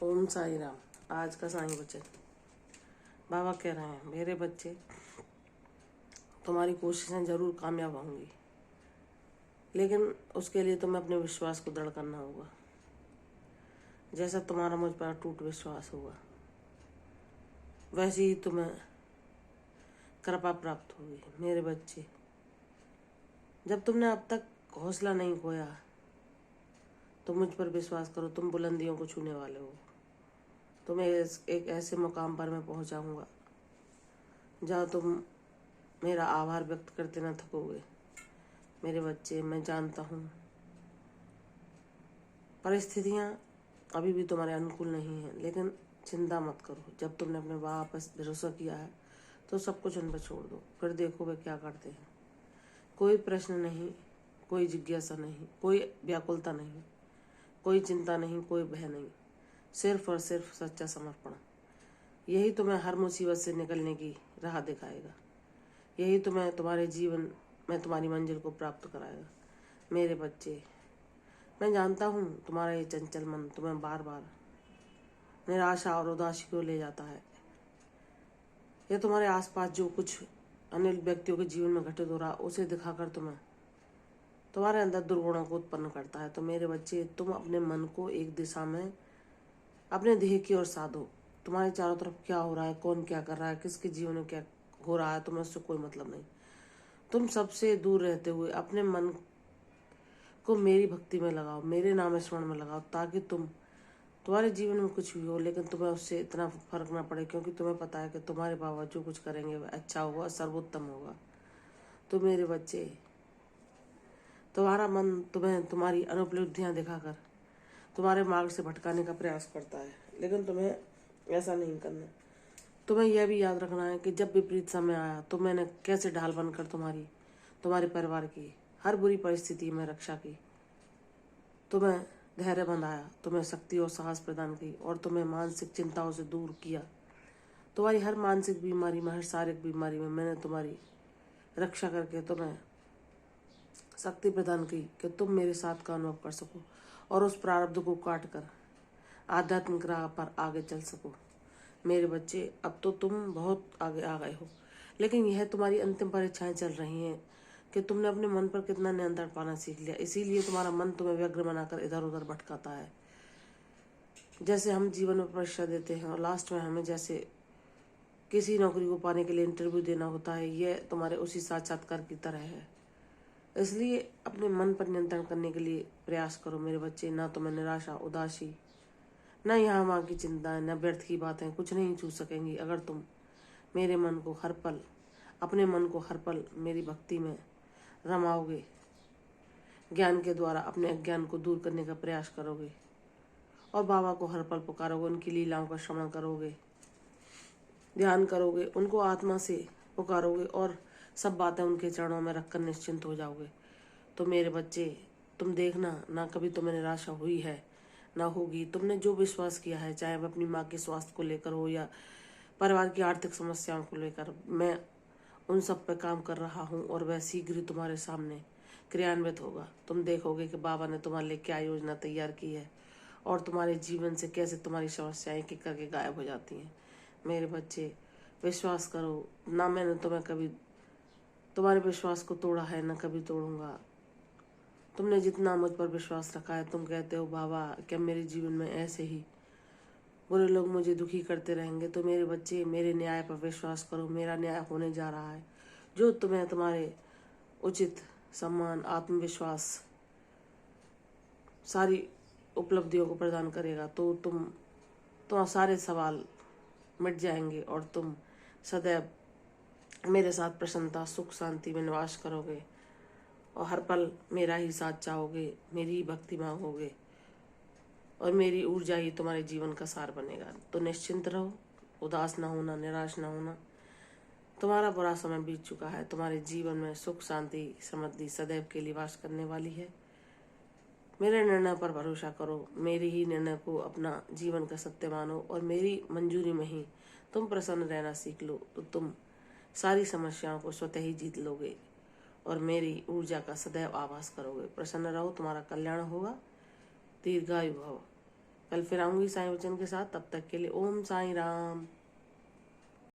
ओम साई राम। आज का साईं वचन। बाबा कह रहे हैं, मेरे बच्चे, तुम्हारी कोशिशें जरूर कामयाब होंगी, लेकिन उसके लिए तुम्हें अपने विश्वास को दृढ़ करना होगा। जैसा तुम्हारा मुझ पर अटूट विश्वास होगा, वैसे ही तुम्हें कृपा प्राप्त होगी। मेरे बच्चे, जब तुमने अब तक हौसला नहीं खोया तो मुझ पर विश्वास करो, तुम बुलंदियों को छूने वाले हो। तुम्हें एक ऐसे मुकाम पर मैं पहुंचाऊंगा जहाँ तुम मेरा आभार व्यक्त करते न थकोगे। मेरे बच्चे, मैं जानता हूँ परिस्थितियाँ अभी भी तुम्हारे अनुकूल नहीं हैं, लेकिन चिंता मत करो। जब तुमने अपने बाबा पर भरोसा किया है तो सब कुछ उन पर छोड़ दो, फिर देखो वे क्या करते हैं। कोई प्रश्न नहीं, कोई जिज्ञासा नहीं, कोई व्याकुलता नहीं, कोई चिंता नहीं, कोई भय नहीं, सिर्फ और सिर्फ सच्चा समर्पण। यही तुम्हें हर मुसीबत से निकलने की राह दिखाएगा। यही तुम्हें तुम्हारे जीवन में तुम्हारी मंजिल को प्राप्त कराएगा। मेरे बच्चे, मैं जानता हूँ तुम्हारा ये चंचल मन तुम्हें बार बार निराशा और उदासी को ले जाता है। यह तुम्हारे आसपास जो कुछ अन्य व्यक्तियों के जीवन में घटित हो रहा उसे दिखाकर तुम्हारे अंदर दुर्गुणों को उत्पन्न करता है। तो मेरे बच्चे, तुम अपने मन को एक दिशा में अपने ध्येय की ओर साधो। तुम्हारे चारों तरफ क्या हो रहा है, कौन क्या कर रहा है, किसके जीवन में क्या हो रहा है, तुम्हें उससे कोई मतलब नहीं। तुम सबसे दूर रहते हुए अपने मन को मेरी भक्ति में लगाओ, मेरे नाम स्मरण में लगाओ, ताकि तुम्हारे जीवन में कुछ भी हो लेकिन तुम्हें उससे इतना फर्क ना पड़े, क्योंकि तुम्हें पता है कि तुम्हारे बाबा जो कुछ करेंगे वह अच्छा होगा, सर्वोत्तम होगा। तो मेरे बच्चे, तुम्हारा मन तुम्हें तुम्हारी अनुपलब्धियां दिखाकर तुम्हारे मार्ग से भटकाने का प्रयास करता है, लेकिन तुम्हें ऐसा नहीं करना। तुम्हें यह भी याद रखना है कि जब विपरीत समय आया तो मैंने कैसे ढाल बनकर तुम्हारे परिवार की हर बुरी परिस्थिति में रक्षा की। तुम्हें धैर्य बंधाया, तुम्हें शक्ति और साहस प्रदान की और तुम्हें मानसिक चिंताओं से दूर किया। तुम्हारी हर मानसिक बीमारी में, हर शारीरिक बीमारी में मैंने तुम्हारी रक्षा करके तुम्हें शक्ति प्रदान की कि तुम मेरे साथ का अनुभव कर सको और उस प्रारब्ध को काट कर आध्यात्मिक राह पर आगे चल सको। मेरे बच्चे, अब तो तुम बहुत आगे आ गए हो, लेकिन यह तुम्हारी अंतिम परीक्षाएं चल रही हैं कि तुमने अपने मन पर कितना नियंत्रण पाना सीख लिया। इसीलिए तुम्हारा मन तुम्हें व्यग्र बनाकर इधर उधर भटकाता है। जैसे हम जीवन में परीक्षा देते हैं और लास्ट में हमें जैसे किसी नौकरी को पाने के लिए इंटरव्यू देना होता है, यह तुम्हारे उसी साक्षात्कार की तरह है। इसलिए अपने मन पर नियंत्रण करने के लिए प्रयास करो मेरे बच्चे। ना तुम्हें निराशा, उदासी, न यहाँ वहाँ की चिंताएं, न व्यर्थ की बातें कुछ नहीं छू सकेंगी अगर तुम मेरे मन को हर पल, अपने मन को हर पल मेरी भक्ति में रमाओगे, ज्ञान के द्वारा अपने अज्ञान को दूर करने का प्रयास करोगे और बाबा को हर पल पुकारोगे, उनकी लीलाओं का श्रवण करोगे, ध्यान करोगे, उनको आत्मा से पुकारोगे और सब बातें उनके चरणों में रखकर निश्चिंत हो जाओगे। तो मेरे बच्चे, तुम देखना, ना कभी तुम्हें निराशा हुई है ना होगी। तुमने जो विश्वास किया है, चाहे वह अपनी माँ के स्वास्थ्य को लेकर हो या परिवार की आर्थिक समस्याओं को लेकर, मैं उन सब पर काम कर रहा हूँ और वह शीघ्र ही तुम्हारे सामने क्रियान्वित होगा। तुम देखोगे कि बाबा ने तुम्हारे लिए क्या योजना तैयार की है और तुम्हारे जीवन से कैसे तुम्हारी समस्याएं एक एक करके गायब हो जाती हैं। मेरे बच्चे, विश्वास करो, ना मैंने तुम्हें कभी तुम्हारे विश्वास को तोड़ा है, ना कभी तोड़ूंगा। तुमने जितना मुझ पर विश्वास रखा है, तुम कहते हो बाबा क्या मेरे जीवन में ऐसे ही बुरे लोग मुझे दुखी करते रहेंगे। तो मेरे बच्चे, मेरे न्याय पर विश्वास करो, मेरा न्याय होने जा रहा है जो तुम्हें तुम्हारे उचित सम्मान, आत्मविश्वास, सारी उपलब्धियों को प्रदान करेगा। तो तुम सारे सवाल मिट जाएंगे और तुम सदैव मेरे साथ प्रसन्नता, सुख, शांति में निवास करोगे और हर पल मेरा ही साथ चाहोगे, मेरी ही भक्ति मांगोगे और मेरी ऊर्जा ही तुम्हारे जीवन का सार बनेगा। तो निश्चिंत रहो, उदास ना होना, निराश ना होना। तुम्हारा बुरा समय बीत चुका है, तुम्हारे जीवन में सुख, शांति, समृद्धि सदैव के लिए वास करने वाली है। मेरे निर्णय पर भरोसा करो, मेरे ही निर्णय को अपना जीवन का सत्य मानो और मेरी मंजूरी में ही तुम प्रसन्न रहना सीख लो। तो तुम सारी समस्याओं को स्वतः ही जीत लोगे और मेरी ऊर्जा का सदैव आभास करोगे। प्रसन्न रहो, तुम्हारा कल्याण होगा। दीर्घायु भव। कल फिर आऊंगी साईं वचन के साथ। तब तक के लिए ओम साईं राम।